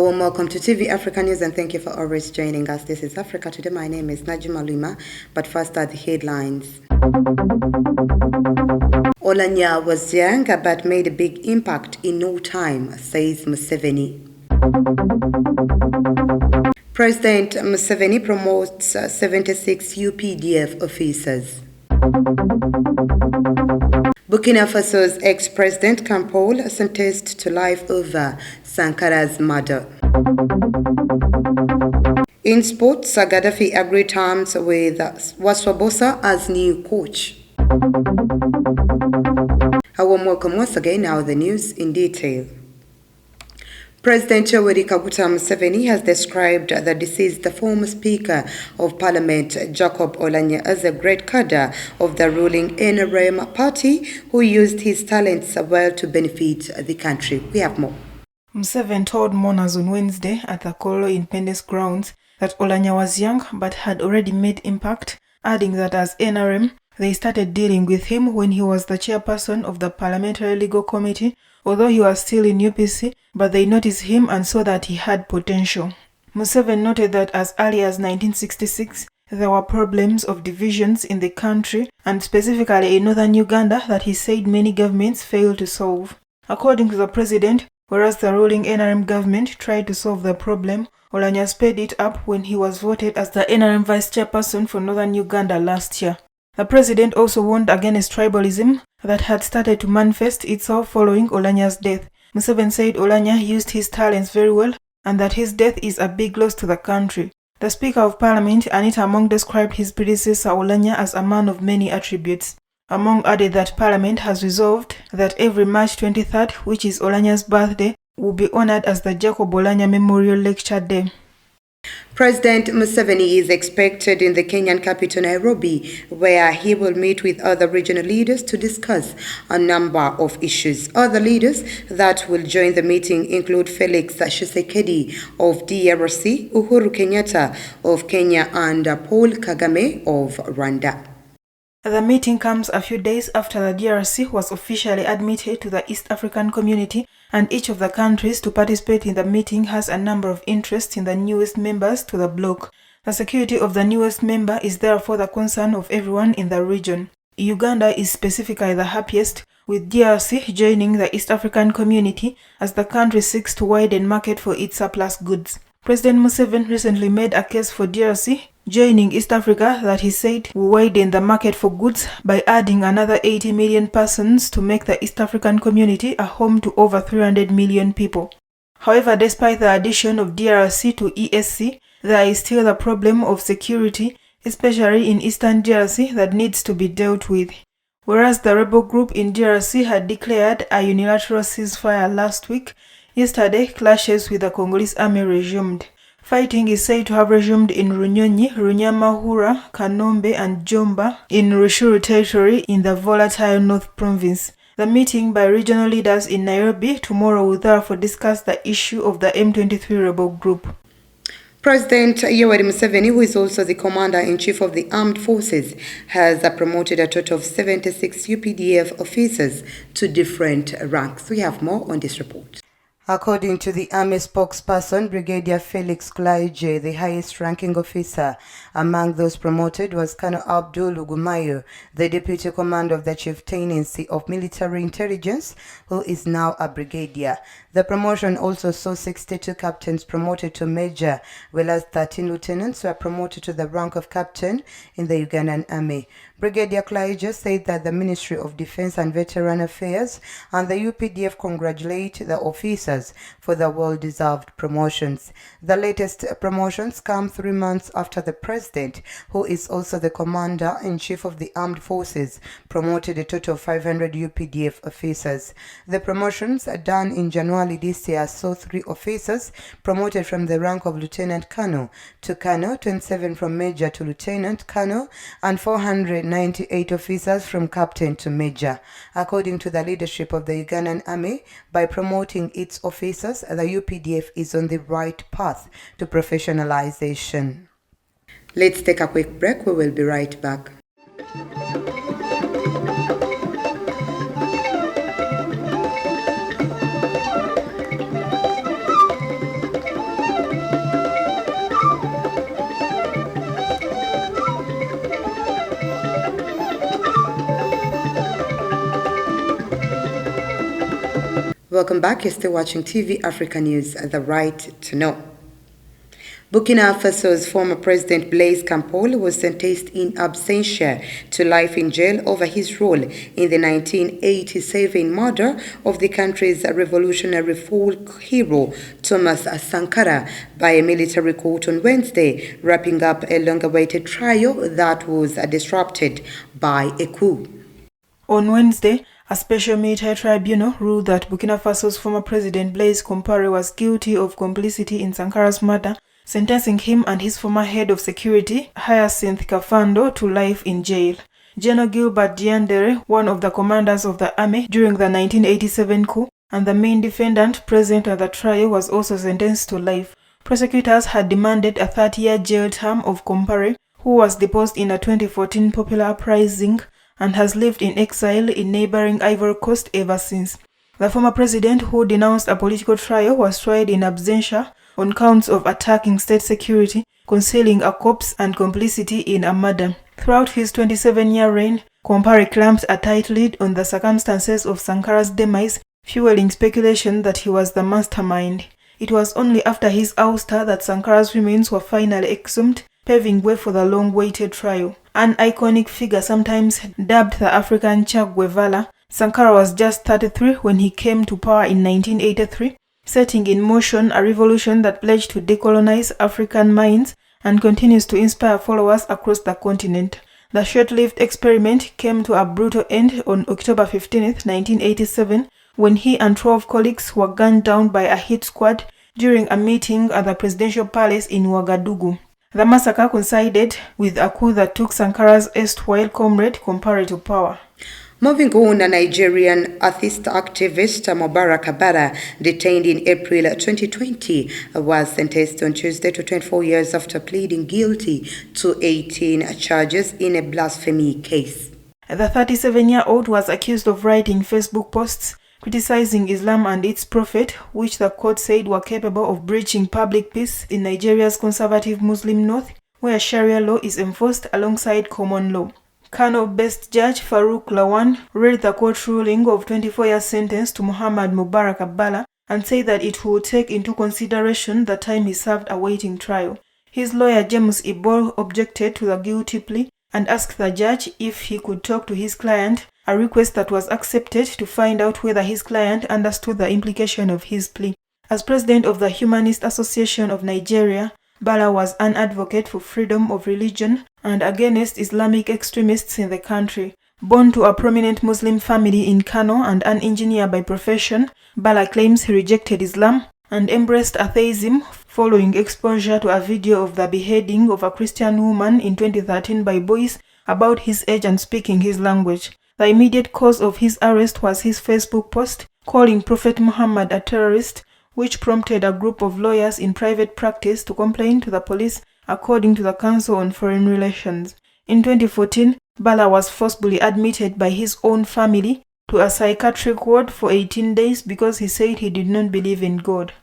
Hello and welcome to TV Africa News, and thank you for always joining us. This is Africa Today. My name is Najima Lima, but first are the headlines. Oulanyah was young but made a big impact in no time, says Museveni. President Museveni promotes 76 UPDF officers. Burkina Faso's ex-president Compaore sentenced to life over Sankara's murder. In sports, Gadaffi agreed terms with Wasswa Bbosa as new coach. A warm welcome once again. Now the news in detail. President Museveni has described the deceased former Speaker of Parliament, Jacob Oulanyah, as a great cadre of the ruling NRM party who used his talents well to benefit the country. We have more. Museveni told mourners on Wednesday at the Kolo Independence Grounds that Oulanyah was young but had already made impact, adding that as NRM, they started dealing with him when he was the chairperson of the Parliamentary Legal Committee, although he was still in UPC, but they noticed him and saw that he had potential. Museveni noted that as early as 1966, there were problems of divisions in the country, and specifically in northern Uganda, that he said many governments failed to solve. According to the president, whereas the ruling NRM government tried to solve the problem, Oulanyah sped it up when he was voted as the NRM vice chairperson for northern Uganda last year. The president also warned against tribalism that had started to manifest itself following Oulanyah's death. Museveni said Oulanyah used his talents very well and that his death is a big loss to the country. The Speaker of Parliament, Anita Among, described his predecessor Oulanyah as a man of many attributes. Among added that Parliament has resolved that every March 23rd, which is Oulanyah's birthday, will be honored as the Jacob Oulanyah Memorial Lecture Day. President Museveni is expected in the Kenyan capital Nairobi, where he will meet with other regional leaders to discuss a number of issues. Other leaders that will join the meeting include Felix Tshisekedi of DRC, Uhuru Kenyatta of Kenya, and Paul Kagame of Rwanda. The meeting comes a few days after the DRC was officially admitted to the East African Community, and each of the countries to participate in the meeting has a number of interests in the newest members to the bloc. The security of the newest member is therefore the concern of everyone in the region. Uganda is specifically the happiest, with DRC joining the East African Community as the country seeks to widen market for its surplus goods. President Museveni recently made a case for DRC joining East Africa that he said will widen the market for goods by adding another 80 million persons to make the East African Community a home to over 300 million people. However, despite the addition of DRC to ESC, there is still the problem of security, especially in Eastern DRC, that needs to be dealt with. Whereas the rebel group in DRC had declared a unilateral ceasefire last week, yesterday clashes with the Congolese army resumed. Fighting is said to have resumed in Runyonyi, Runyamahura, Kanombe and Jomba in Rushuru territory in the volatile North Province. The meeting by regional leaders in Nairobi tomorrow will therefore discuss the issue of the M23 rebel group. President Museveni, who is also the Commander-in-Chief of the Armed Forces, has promoted a total of 76 UPDF officers to different ranks. We have more on this report. According to the Army spokesperson, Brigadier Felix Klaije, the highest-ranking officer among those promoted was Colonel Abdul Ugumayo, the Deputy Commander of the Chieftaincy of Military Intelligence, who is now a brigadier. The promotion also saw 62 captains promoted to major, whereas 13 lieutenants were promoted to the rank of captain in the Ugandan Army. Brigadier Klaije said that the Ministry of Defense and Veteran Affairs and the UPDF congratulate the officers for the well-deserved promotions. The latest promotions come 3 months after the President, who is also the Commander-in-Chief of the Armed Forces, promoted a total of 500 UPDF officers. The promotions done in January this year saw 3 officers promoted from the rank of Lieutenant Colonel to Colonel, 27 from Major to Lieutenant Colonel, and 498 officers from Captain to Major. According to the leadership of the Ugandan Army, by promoting its officers, the UPDF is on the right path to professionalization. Let's take a quick break. We will be right back. Welcome back. You're still watching TV Africa News, The Right to Know. Burkina Faso's former president Blaise Compaore was sentenced in absentia to life in jail over his role in the 1987 murder of the country's revolutionary folk hero Thomas Sankara by a military court on Wednesday, wrapping up a long-awaited trial that was disrupted by a coup. On Wednesday, a special military tribunal ruled that Burkina Faso's former president Blaise Compaore was guilty of complicity in Sankara's murder, sentencing him and his former head of security, Hyacinthe Kafando, to life in jail. General Gilbert Diendere, one of the commanders of the army during the 1987 coup, and the main defendant present at the trial, was also sentenced to life. Prosecutors had demanded a 30-year jail term of Compaore, who was deposed in a 2014 popular uprising and has lived in exile in neighboring Ivory Coast ever since. The former president, who denounced a political trial, was tried in absentia on counts of attacking state security, concealing a corpse, and complicity in a murder. Throughout his 27-year reign, Compaore claimed a tight lead on the circumstances of Sankara's demise, fueling speculation that he was the mastermind. It was only after his ouster that Sankara's remains were finally exhumed, paving way for the long-awaited trial. An iconic figure sometimes dubbed the African Che Guevara, Sankara was just 33 when he came to power in 1983, setting in motion a revolution that pledged to decolonize African minds and continues to inspire followers across the continent. The short-lived experiment came to a brutal end on October 15, 1987, when he and 12 colleagues were gunned down by a hit squad during a meeting at the presidential palace in Ouagadougou. The massacre coincided with a coup that took Sankara's erstwhile comrade Compaore to power. Moving on, a Nigerian atheist activist Mubarak Bala, detained in April 2020, was sentenced on Tuesday to 24 years after pleading guilty to 18 charges in a blasphemy case. The 37-year-old was accused of writing Facebook posts criticizing Islam and its prophet, which the court said were capable of breaching public peace in Nigeria's conservative Muslim north, where Sharia law is enforced alongside common law. Kano-based Judge Farouk Lawan read the court ruling of 24-year sentence to Muhammad Mubarak Bala and said that it would take into consideration the time he served awaiting trial. His lawyer James Ibol objected to the guilty plea and asked the judge if he could talk to his client, a request that was accepted to find out whether his client understood the implication of his plea. As president of the Humanist Association of Nigeria, Bala was an advocate for freedom of religion and against Islamic extremists in the country. Born to a prominent Muslim family in Kano and an engineer by profession, Bala claims he rejected Islam and embraced atheism following exposure to a video of the beheading of a Christian woman in 2013 by boys about his age and speaking his language. The immediate cause of his arrest was his Facebook post calling Prophet Muhammad a terrorist, which prompted a group of lawyers in private practice to complain to the police, according to the Council on Foreign Relations. In 2014, Bala was forcibly admitted by his own family to a psychiatric ward for 18 days because he said he did not believe in God.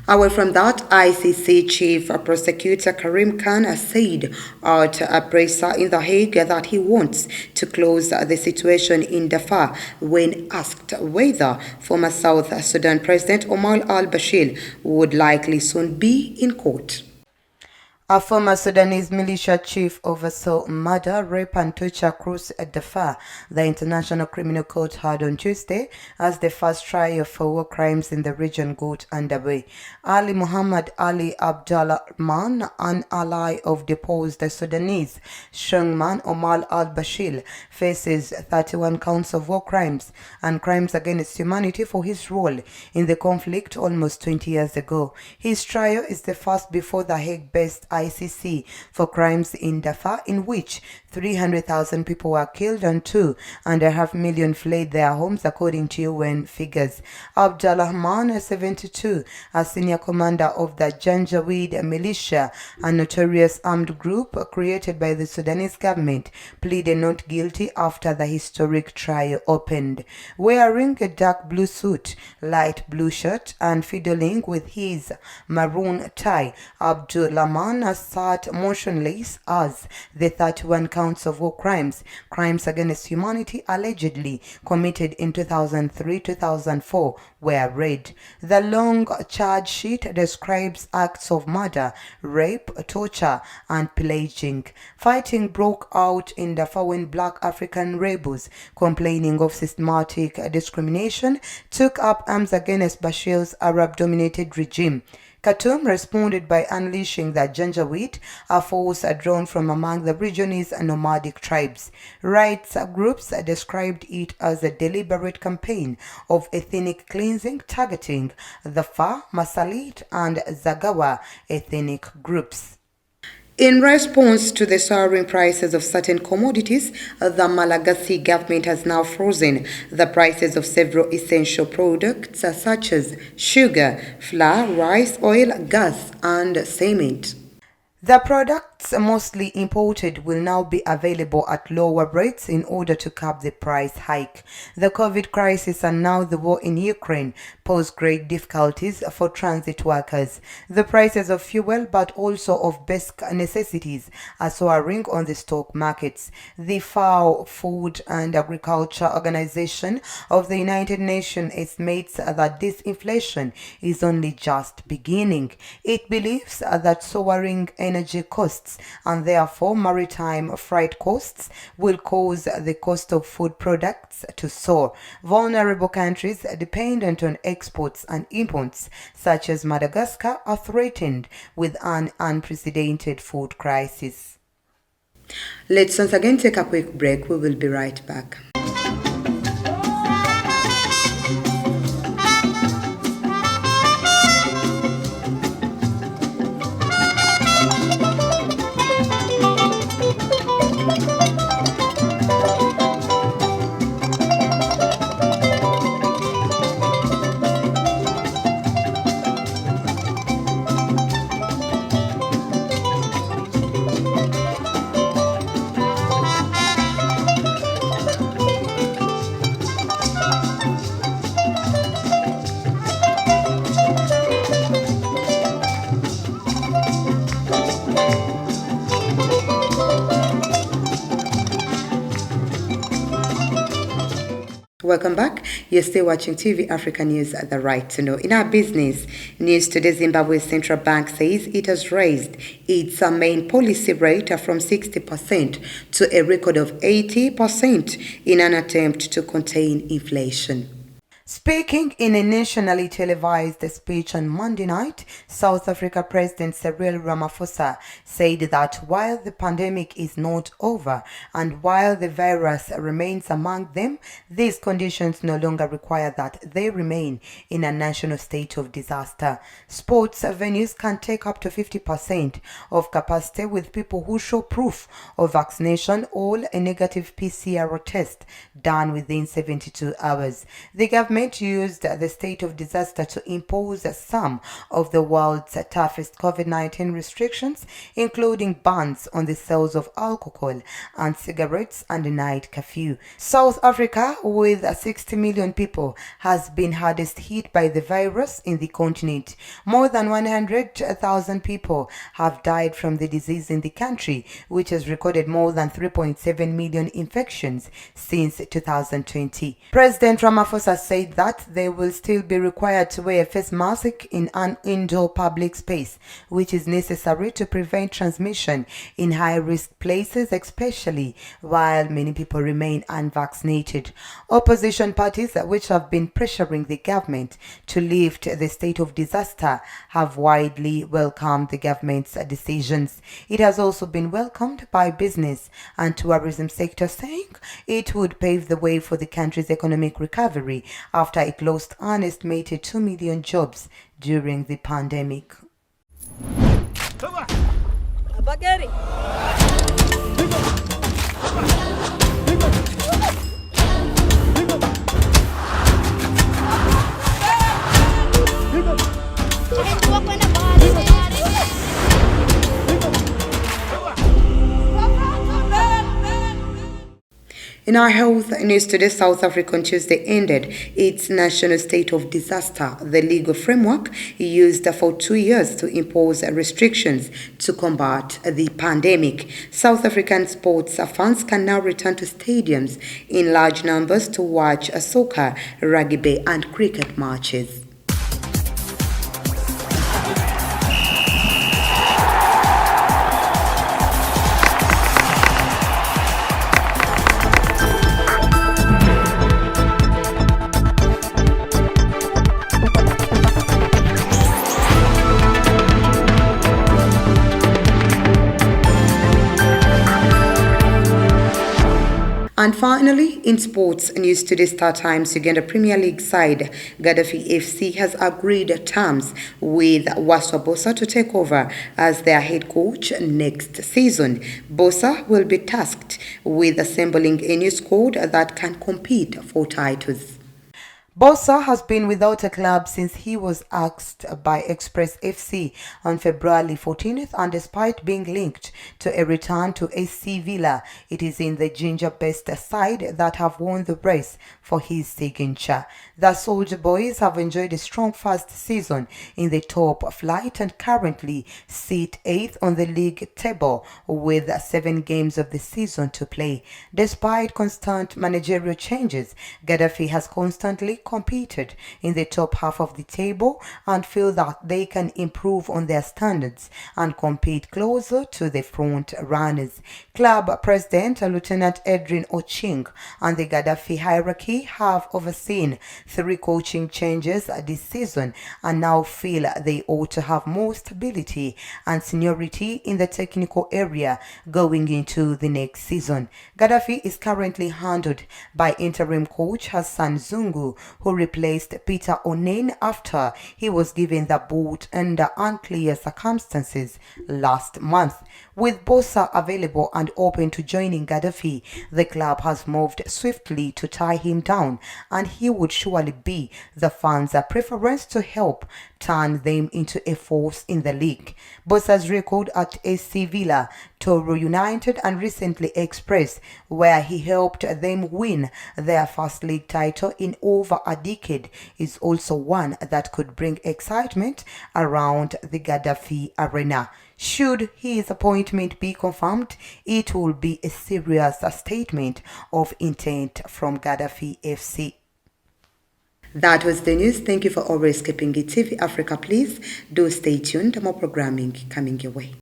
Away from that, ICC Chief Prosecutor Karim Khan said at a presser in The Hague that he wants to close the situation in Darfur when asked whether former South Sudan President Omar al-Bashir would likely soon be in court. A former Sudanese militia chief oversaw murder, rape and torture across Darfur, the International Criminal Court had on Tuesday as the first trial for war crimes in the region got underway. Ali Muhammad Ali Abdullah Rahman, an ally of deposed Sudanese strongman Omar al-Bashir, faces 31 counts of war crimes and crimes against humanity for his role in the conflict almost 20 years ago. His trial is the first before the Hague-based ICC for crimes in Darfur, in which 300,000 people were killed and 2.5 million fled their homes, according to UN figures. Abdullah Rahman, 72, a senior commander of the Janjaweed militia, a notorious armed group created by the Sudanese government, pleaded not guilty after the historic trial opened. Wearing a dark blue suit, light blue shirt, and fiddling with his maroon tie, Abdullah Rahman sat motionless as the 31 count counts of war crimes, crimes against humanity allegedly committed in 2003-2004 were read. The long charge sheet describes acts of murder, rape, torture, and pillaging. Fighting broke out in Darfur when black African rebels, complaining of systematic discrimination, took up arms against Bashir's Arab-dominated regime. Khartoum responded by unleashing the Janjaweed, a force drawn from among the region's nomadic tribes. Rights groups described it as a deliberate campaign of ethnic cleansing targeting the Fa, Masalit, and Zagawa ethnic groups. In response to the soaring prices of certain commodities, the Malagasy government has now frozen the prices of several essential products such as sugar, flour, rice, oil, gas, and cement. The products, mostly imported, will now be available at lower rates in order to curb the price hike. The COVID crisis and now the war in Ukraine pose great difficulties for transit workers. The prices of fuel, but also of basic necessities, are soaring on the stock markets. The FAO, Food and Agriculture Organization of the United Nations, estimates that this inflation is only just beginning. It believes that soaring energy costs and therefore maritime freight costs will cause the cost of food products to soar. Vulnerable countries dependent on exports and imports, such as Madagascar, are threatened with an unprecedented food crisis. Let's once again take a quick break. We will be right back. Welcome back. You're still watching TV Africa News at the right to know. In our business news today, Zimbabwe's central bank says it has raised its main policy rate from 60% to a record of 80% in an attempt to contain inflation. Speaking in a nationally televised speech on Monday night, South Africa President Cyril Ramaphosa said that while the pandemic is not over and while the virus remains among them, these conditions no longer require that they remain in a national state of disaster. Sports venues can take up to 50% of capacity with people who show proof of vaccination or a negative PCR test done within 72 hours. The government used the state of disaster to impose some of the world's toughest COVID-19 restrictions, including bans on the sales of alcohol and cigarettes and a night curfew. South Africa, with 60 million people, has been hardest hit by the virus in the continent. More than 100,000 people have died from the disease in the country, which has recorded more than 3.7 million infections since 2020. President Ramaphosa said that they will still be required to wear a face mask in an indoor public space, which is necessary to prevent transmission in high-risk places, especially while many people remain unvaccinated. Opposition parties, which have been pressuring the government to lift the state of disaster, have widely welcomed the government's decisions. It has also been welcomed by business and tourism sector, saying it would pave the way for the country's economic recovery after it lost an estimated 2 million jobs during the pandemic. In our health news today, South Africa on Tuesday ended its national state of disaster. The legal framework used for 2 years to impose restrictions to combat the pandemic. South African sports fans can now return to stadiums in large numbers to watch soccer, rugby and cricket matches. And finally, in sports news today, Star Times Uganda Premier League side Gadaffi FC has agreed terms with Wasswa Bbosa to take over as their head coach next season. Bbosa will be tasked with assembling a new squad that can compete for titles. Bbosa has been without a club since he was axed by Express FC on February 14th, and despite being linked to a return to AC Villa, it is in the ginger-based side that have won the race for his signature. The Soldier Boys have enjoyed a strong first season in the top flight and currently sit 8th on the league table with 7 games of the season to play. Despite constant managerial changes, Gadaffi has constantly competed in the top half of the table and feel that they can improve on their standards and compete closer to the front runners. Club President Lieutenant Edrin Oching and the Gadaffi hierarchy have overseen 3 coaching changes this season and now feel they ought to have more stability and seniority in the technical area going into the next season. Gadaffi is currently handled by interim coach Hassan Zungu, who replaced Peter Onen after he was given the boot under unclear circumstances last month. With Bbosa available and open to joining Gadaffi, the club has moved swiftly to tie him down, and he would surely be the fans' preference to help turn them into a force in the league. Bbosa's record at AC Villa, Toro United and recently Express, where he helped them win their first league title in over a decade, is also one that could bring excitement around the Gadaffi arena. Should his appointment be confirmed, it will be a serious statement of intent from Gadaffi FC. That was the news. Thank you for always keeping it TV Africa. Please do stay tuned. More programming coming your way.